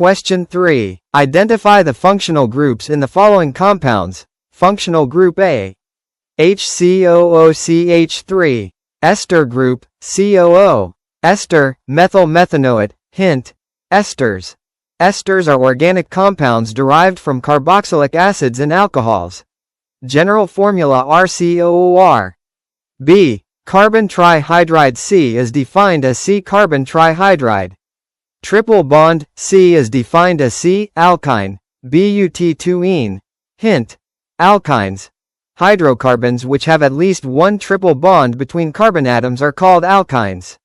Question 3. Identify the functional groups in the following compounds. Functional group A. HCOOCH3. Ester group, COO. Ester, methyl methanoate. Hint: esters. Esters are organic compounds derived from carboxylic acids and alcohols. General formula RCOOR. B. Carbon trihydride C is defined as C-carbon trihydride. Triple bond, C is defined as C-alkyne, but2-ene. Hint: alkynes. Hydrocarbons which have at least one triple bond between carbon atoms are called alkynes.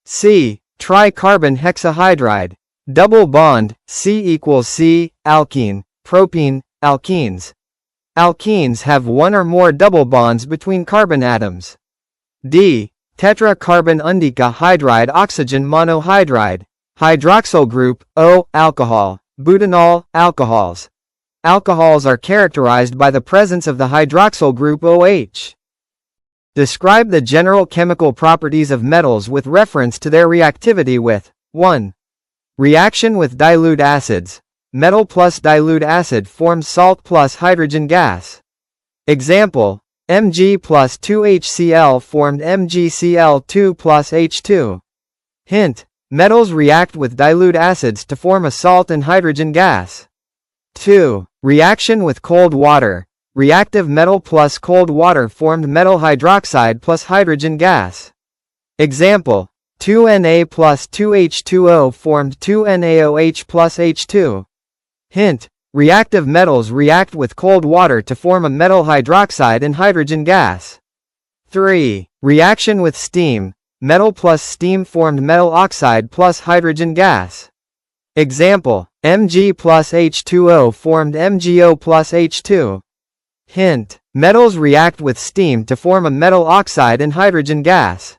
C. Tricarbon hexahydride. Double bond, C equals C, alkene, propene, alkenes. Alkenes have one or more double bonds between carbon atoms. D. Tetracarbon undecahydride oxygen monohydride. Hydroxyl group, O, alcohol, butanol, alcohols. Alcohols are characterized by the presence of the hydroxyl group OH. Describe the general chemical properties of metals with reference to their reactivity with 1. Reaction with dilute acids. Metal plus dilute acid forms salt plus hydrogen gas. Example: Mg plus 2HCl formed MgCl2 plus H2. Hint: metals react with dilute acids to form a salt and hydrogen gas. 2. Reaction with cold water. Reactive metal plus cold water formed metal hydroxide plus hydrogen gas. Example: 2Na plus 2H2O formed 2NaOH plus H2. Hint: reactive metals react with cold water to form a metal hydroxide and hydrogen gas. 3. Reaction with steam. Metal plus steam formed metal oxide plus hydrogen gas. Example: Mg plus H2O formed MgO plus H2. Hint: metals react with steam to form a metal oxide and hydrogen gas.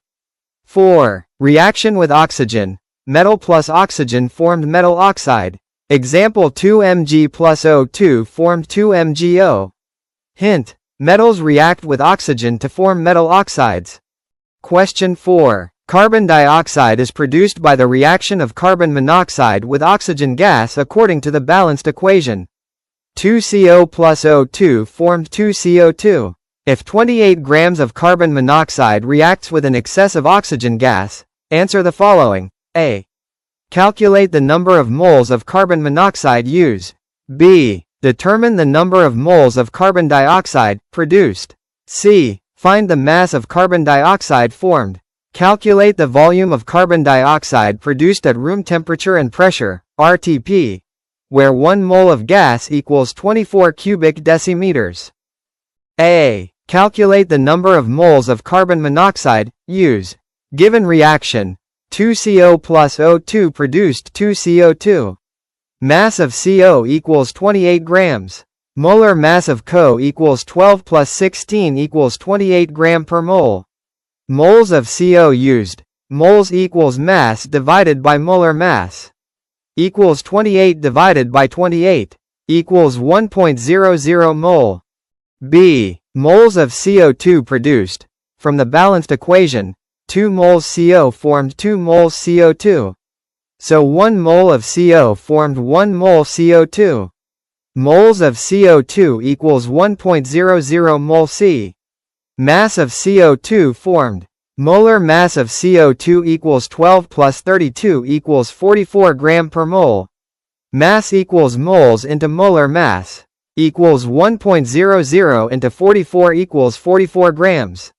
4. Reaction with oxygen. Metal plus oxygen formed metal oxide. Example: 2Mg plus O2 formed 2MgO. Hint: metals react with oxygen to form metal oxides. Question 4. Carbon dioxide is produced by the reaction of carbon monoxide with oxygen gas according to the balanced equation. 2CO plus O2 formed 2CO2. If 28 grams of carbon monoxide reacts with an excess of oxygen gas, answer the following. A. Calculate the number of moles of carbon monoxide used. B. Determine the number of moles of carbon dioxide produced. C. Find the mass of carbon dioxide formed. Calculate the volume of carbon dioxide produced at room temperature and pressure, RTP, where 1 mole of gas equals 24 cubic decimeters. A. Calculate the number of moles of carbon monoxide used. Given reaction: 2CO plus O2 produced 2CO2. Mass of CO equals 28 grams. Molar mass of CO equals 12 plus 16 equals 28 gram per mole. Moles of CO used. Moles equals mass divided by molar mass. Equals 28 divided by 28. Equals 1.00 mole. B. Moles of CO2 produced. From the balanced equation, 2 moles CO formed 2 moles CO2. So 1 mole of CO formed 1 mole CO2. Moles of CO2 equals 1.00 mole C. Mass of CO2 formed. Molar mass of CO2 equals 12 plus 32 equals 44 gram per mole. Mass equals moles into molar mass. Equals 1.00 into 44 equals 44 grams.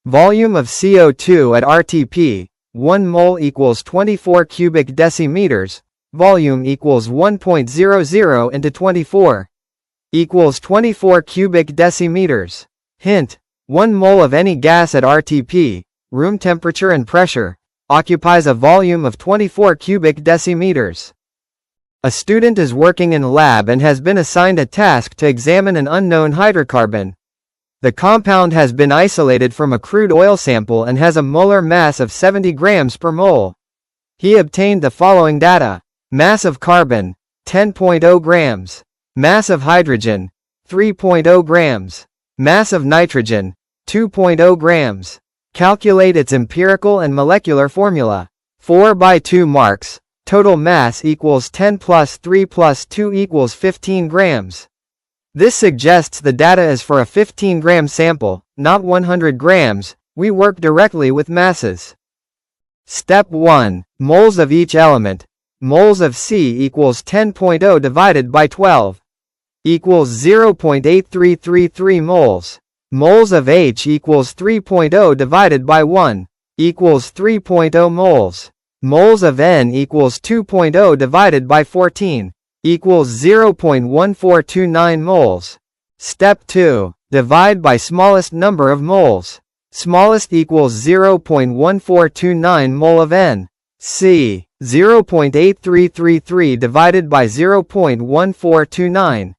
Volume of CO2 at RTP, 1 mole equals 24 cubic decimeters. Volume equals 1.00 into 24. Equals 24 cubic decimeters. Hint: 1 mole of any gas at RTP, room temperature and pressure, occupies a volume of 24 cubic decimeters. A student is working in a lab and has been assigned a task to examine an unknown hydrocarbon. The compound has been isolated from a crude oil sample and has a molar mass of 70 grams per mole. He obtained the following data. Mass of carbon, 10.0 grams. Mass of hydrogen, 3.0 grams. Mass of nitrogen, 2.0 grams. Calculate its empirical and molecular formula. 4 by 2 marks. Total mass equals 10 plus 3 plus 2 equals 15 grams. This suggests the data is for a 15-gram sample, not 100 grams. We work directly with masses. Step 1. Moles of each element. Moles of C equals 10.0 divided by 12. Equals 0.8333 moles. Moles of H equals 3.0 divided by 1. Equals 3.0 moles. Moles of N equals 2.0 divided by 14. Equals 0.1429 moles. Step 2. Divide by smallest number of moles. Smallest equals 0.1429 mole of N. C. 0.8333 divided by 0.1429.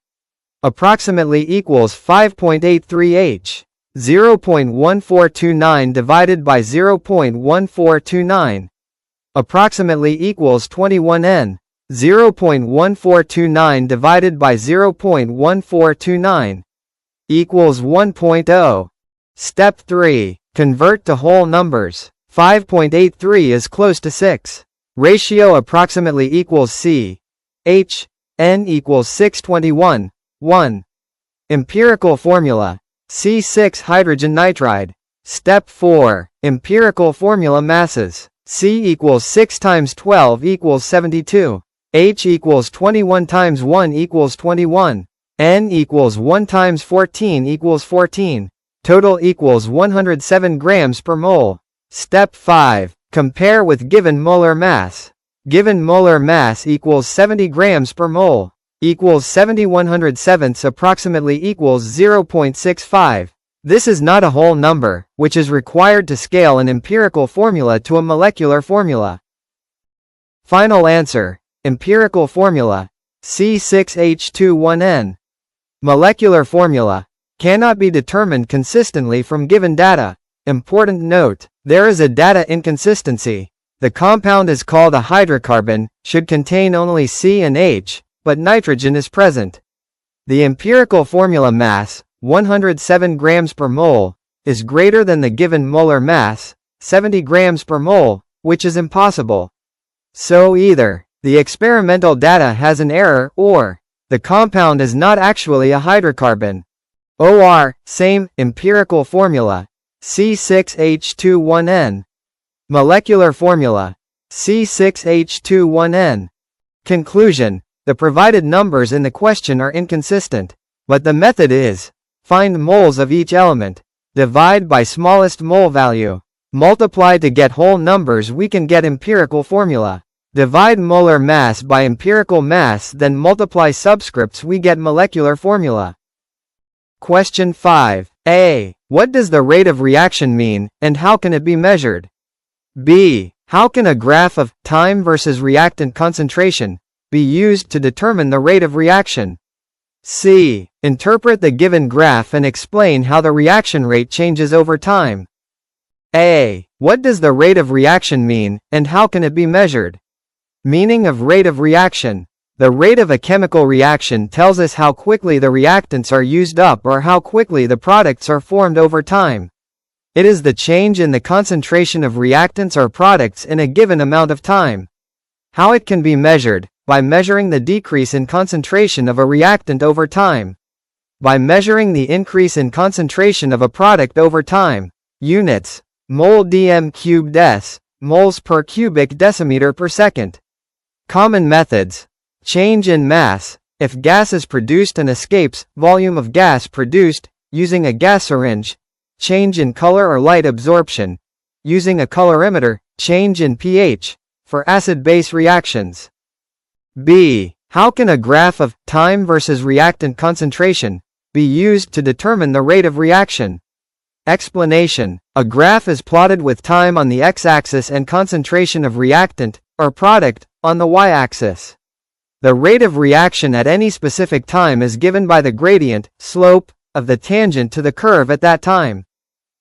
Approximately equals 5.83 H. 0.1429 divided by 0.1429. Approximately equals 21 N. 0.1429 divided by 0.1429 equals 1.0. Step 3. Convert to whole numbers. 5.83 is close to 6. Ratio approximately equals C. H. N equals 621. 1. Empirical formula. C6 hydrogen nitride. Step 4. Empirical formula masses. C equals 6 times 12 equals 72. H equals 21 times 1 equals 21. N equals 1 times 14 equals 14. Total equals 107 grams per mole. Step 5. Compare with given molar mass. Given molar mass equals 70 grams per mole. Equals 70/107 approximately equals 0.65. This is not a whole number, which is required to scale an empirical formula to a molecular formula. Final answer. Empirical formula. C6H21N. Molecular formula. Cannot be determined consistently from given data. Important note. There is a data inconsistency. The compound is called a hydrocarbon, should contain only C and H, but nitrogen is present. The empirical formula mass, 107 grams per mole, is greater than the given molar mass, 70 grams per mole, which is impossible. So either the experimental data has an error or the compound is not actually a hydrocarbon. Or, same, empirical formula. C6H21N. Molecular formula. C6H21N. Conclusion. The provided numbers in the question are inconsistent, but the method is: find moles of each element, divide by smallest mole value, multiply to get whole numbers. We can get empirical formula. Divide molar mass by empirical mass, then multiply subscripts, we get molecular formula. Question 5. A. What does the rate of reaction mean, and how can it be measured? B. How can a graph of time versus reactant concentration be used to determine the rate of reaction? C. Interpret the given graph and explain how the reaction rate changes over time. A. What does the rate of reaction mean, and how can it be measured? Meaning of rate of reaction. The rate of a chemical reaction tells us how quickly the reactants are used up or how quickly the products are formed over time. It is the change in the concentration of reactants or products in a given amount of time. How it can be measured: by measuring the decrease in concentration of a reactant over time. By measuring the increase in concentration of a product over time. Units: mole dm cubed s, moles per cubic decimeter per second. Common methods: change in mass. If gas is produced and escapes, volume of gas produced, using a gas syringe. Change in color or light absorption, using a colorimeter. Change in pH, for acid-base reactions. B. How can a graph of time versus reactant concentration be used to determine the rate of reaction? Explanation. A graph is plotted with time on the x-axis and concentration of reactant, or product, on the y-axis. The rate of reaction at any specific time is given by the gradient, slope, of the tangent to the curve at that time.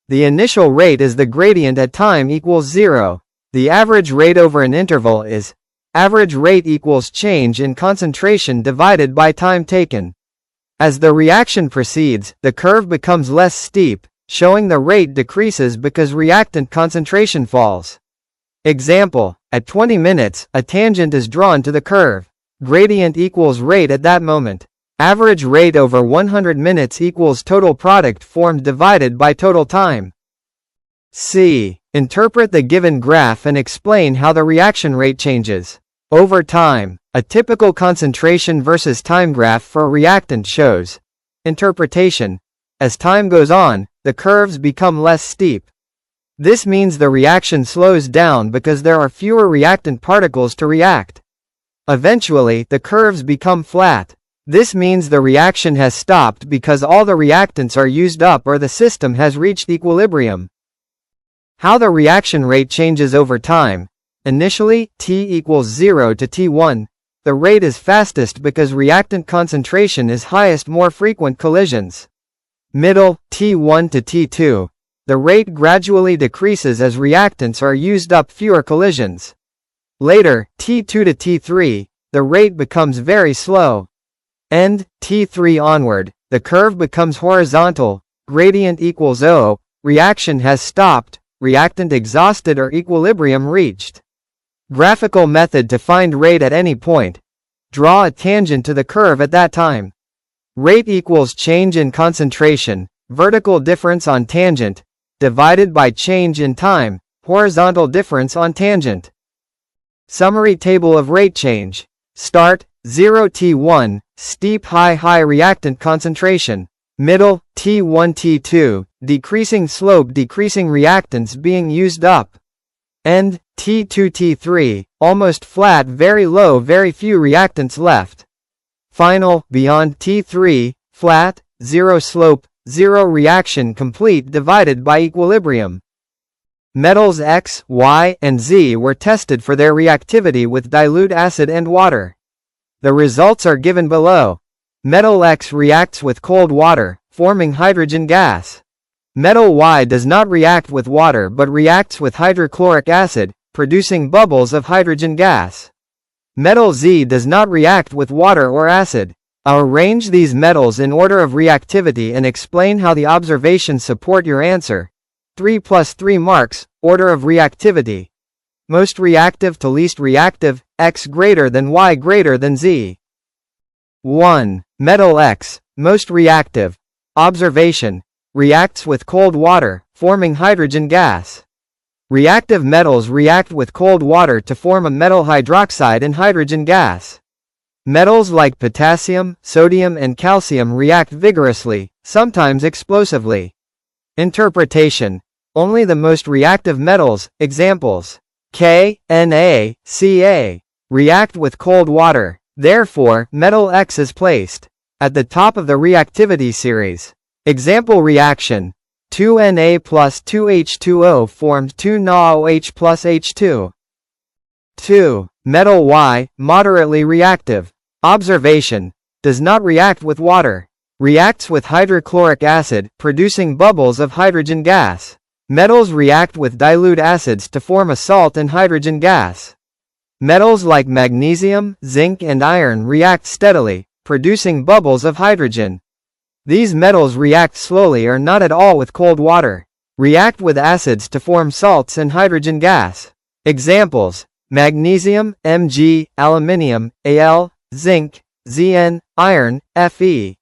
The initial rate is the gradient at time equals 0. The average rate over an interval is average rate equals change in concentration divided by time taken. As the reaction proceeds, the curve becomes less steep, showing the rate decreases because reactant concentration falls. Example: At 20 minutes, a tangent is drawn to the curve. Gradient equals rate at that moment. Average rate over 100 minutes equals total product formed divided by total time. C. Interpret the given graph and explain how the reaction rate changes over time. A typical concentration versus time graph for a reactant shows. Interpretation. As time goes on, the curves become less steep. This means the reaction slows down because there are fewer reactant particles to react. Eventually, the curves become flat. This means the reaction has stopped because all the reactants are used up or the system has reached equilibrium. How the reaction rate changes over time. Initially, T equals 0 to T1. The rate is fastest because reactant concentration is highest, more frequent collisions. Middle, T1 to T2. The rate gradually decreases as reactants are used up, fewer collisions. Later, T2 to T3, the rate becomes very slow. End, T3 onward, the curve becomes horizontal, gradient equals O, reaction has stopped, reactant exhausted or equilibrium reached. Graphical method to find rate at any point. Draw a tangent to the curve at that time. Rate equals change in concentration, vertical difference on tangent, divided by change in time, horizontal difference on tangent. Summary table of rate change. Start, 0 T1, steep high reactant concentration. Middle, T1 T2, decreasing slope, decreasing reactants being used up. End, T2 T3, almost flat, very low, very few reactants left. Final, beyond T3, flat, 0 slope, 0 reaction complete divided by equilibrium. Metals X, Y, and Z were tested for their reactivity with dilute acid and water. The results are given below. Metal X reacts with cold water, forming hydrogen gas. Metal Y does not react with water but reacts with hydrochloric acid, producing bubbles of hydrogen gas. Metal Z does not react with water or acid. Arrange these metals in order of reactivity and explain how the observations support your answer. 3 + 3 marks, order of reactivity. Most reactive to least reactive, X greater than Y greater than Z. 1. Metal X, most reactive. Observation. Reacts with cold water, forming hydrogen gas. Reactive metals react with cold water to form a metal hydroxide and hydrogen gas. Metals like potassium, sodium, and calcium react vigorously, sometimes explosively. Interpretation. Only the most reactive metals, examples K, Na, Ca, react with cold water. Therefore, metal X is placed at the top of the reactivity series. Example reaction. 2Na plus 2H2O formed 2NaOH plus H2. 2. Metal Y, moderately reactive. Observation. Does not react with water. Reacts with hydrochloric acid, producing bubbles of hydrogen gas. Metals react with dilute acids to form a salt and hydrogen gas. Metals like magnesium, zinc, and iron react steadily, producing bubbles of hydrogen. These metals react slowly or not at all with cold water. React with acids to form salts and hydrogen gas. Examples: magnesium, Mg, aluminium, Al, zinc, Zn, iron, Fe.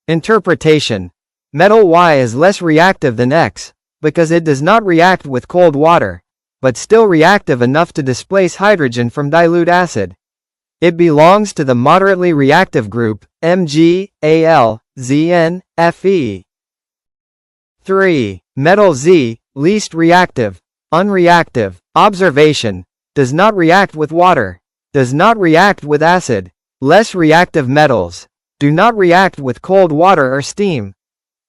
Interpretation. Metal Y is less reactive than X, because it does not react with cold water, but still reactive enough to displace hydrogen from dilute acid. It belongs to the moderately reactive group, Mg, Al, Zn, Fe. 3. Metal Z, least reactive. Unreactive. Observation. Does not react with water. Does not react with acid. Less reactive metals. Do not react with cold water or steam.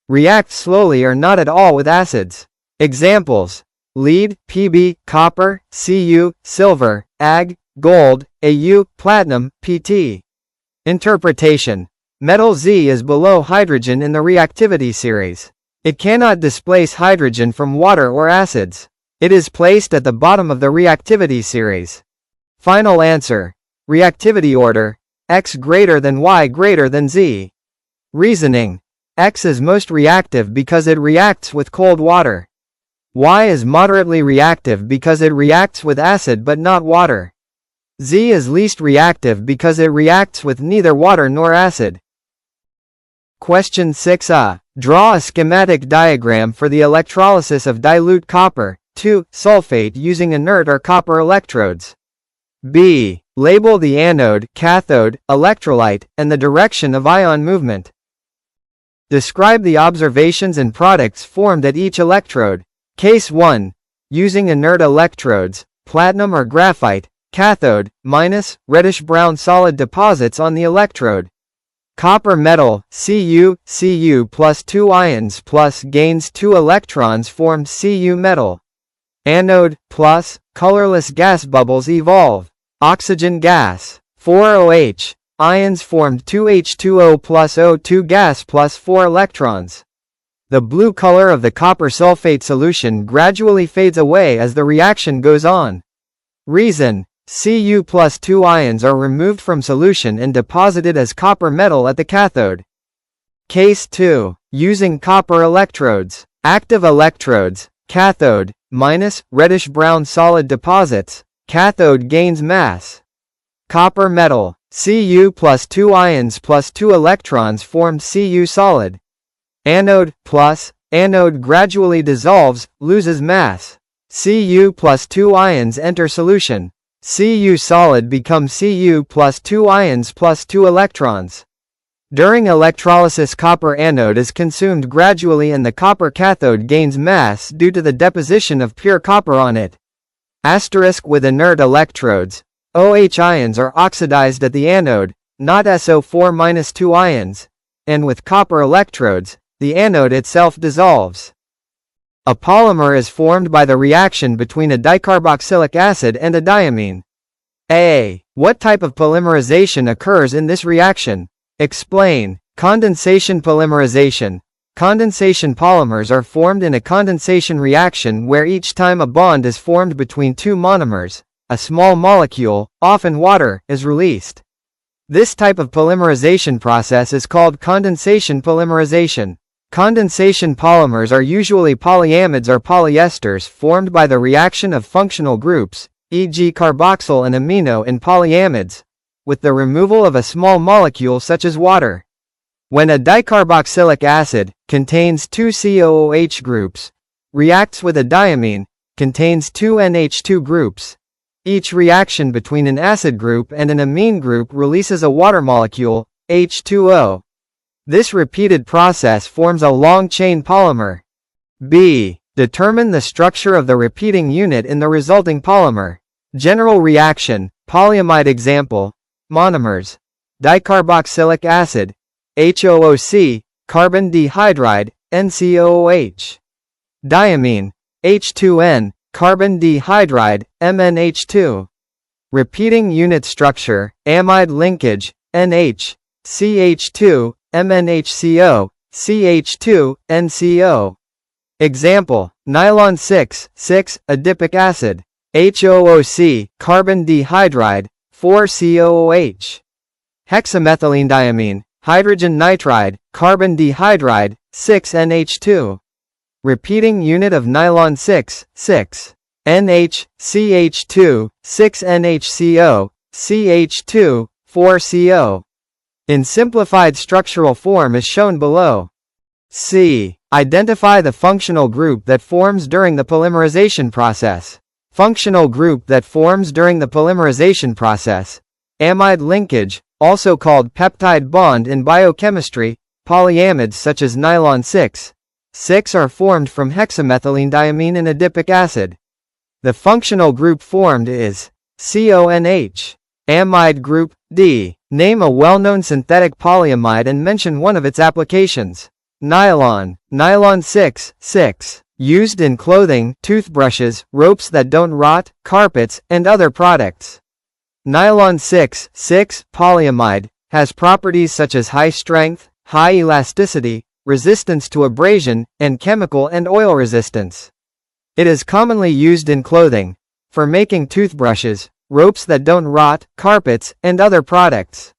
React slowly or not at all with acids. Examples: lead, Pb, copper, Cu, silver, Ag, gold, Au, platinum, Pt. Interpretation. Metal Z is below hydrogen in the reactivity series. It cannot displace hydrogen from water or acids. It is placed at the bottom of the reactivity series. Final answer. Reactivity order. X greater than Y greater than Z. Reasoning. X is most reactive because it reacts with cold water. Y is moderately reactive because it reacts with acid but not water. Z is least reactive because it reacts with neither water nor acid. Question 6a. Draw a schematic diagram for the electrolysis of dilute copper, 2-sulfate using inert or copper electrodes. B. Label the anode, cathode, electrolyte, and the direction of ion movement. Describe the observations and products formed at each electrode. Case 1. Using inert electrodes, platinum or graphite, cathode, minus, reddish-brown solid deposits on the electrode. Copper metal, Cu plus 2 ions plus gains 2 electrons formed Cu metal. Anode, plus, colorless gas bubbles evolve. Oxygen gas, 4OH, ions formed 2H2O plus O2 gas plus 4 electrons. The blue color of the copper sulfate solution gradually fades away as the reaction goes on. Reason: Cu plus 2 ions are removed from solution and deposited as copper metal at the cathode. Case 2. Using copper electrodes. Active electrodes, cathode, minus, reddish-brown solid deposits, cathode gains mass. Copper metal, Cu plus 2 ions plus 2 electrons formed Cu solid. Anode, plus, anode gradually dissolves, loses mass. Cu plus 2 ions enter solution. Cu solid becomes Cu plus 2 ions plus 2 electrons. During electrolysis, copper anode is consumed gradually and the copper cathode gains mass due to the deposition of pure copper on it. Asterisk: with inert electrodes, OH ions are oxidized at the anode, not SO4-2 ions, and with copper electrodes, the anode itself dissolves. A polymer is formed by the reaction between a dicarboxylic acid and a diamine. A. What type of polymerization occurs in this reaction? Explain. Condensation polymerization. Condensation polymers are formed in a condensation reaction where each time a bond is formed between two monomers, a small molecule, often water, is released. This type of polymerization process is called condensation polymerization. Condensation polymers are usually polyamides or polyesters formed by the reaction of functional groups, e.g. carboxyl and amino in polyamides, with the removal of a small molecule such as water. When a dicarboxylic acid contains two COOH groups, reacts with a diamine, contains two NH2 groups. Each reaction between an acid group and an amine group releases a water molecule, H2O. This repeated process forms a long-chain polymer. B. Determine the structure of the repeating unit in the resulting polymer. General reaction, polyamide example, monomers. Dicarboxylic acid, HOOC, carbon dihydride, NCOOH. Diamine, H2N, carbon dihydride, MnH2. Repeating unit structure, amide linkage, NH, CH2, MnHCO, CH2, NCO. Example, nylon 6,6, adipic acid. HOOC, carbon dihydride, 4COOH. Hexamethylenediamine, hydrogen nitride, carbon dihydride, 6NH2. Repeating unit of nylon 6,6. NH, CH2, 6NHCO, CH2, 4CO. In simplified structural form as shown below. C. Identify the functional group that forms during the polymerization process. Functional group that forms during the polymerization process. Amide linkage, also called peptide bond in biochemistry. Polyamides such as nylon 6,6 are formed from hexamethylenediamine and adipic acid. The functional group formed is CONH. Amide group, D. Name a well-known synthetic polyamide and mention one of its applications. Nylon, nylon 6,6. Used in clothing, toothbrushes, ropes that don't rot, carpets, and other products. Nylon 6,6 polyamide has properties such as high strength, high elasticity, resistance to abrasion, and chemical and oil resistance. It is commonly used in clothing, for making toothbrushes, ropes that don't rot, carpets, and other products.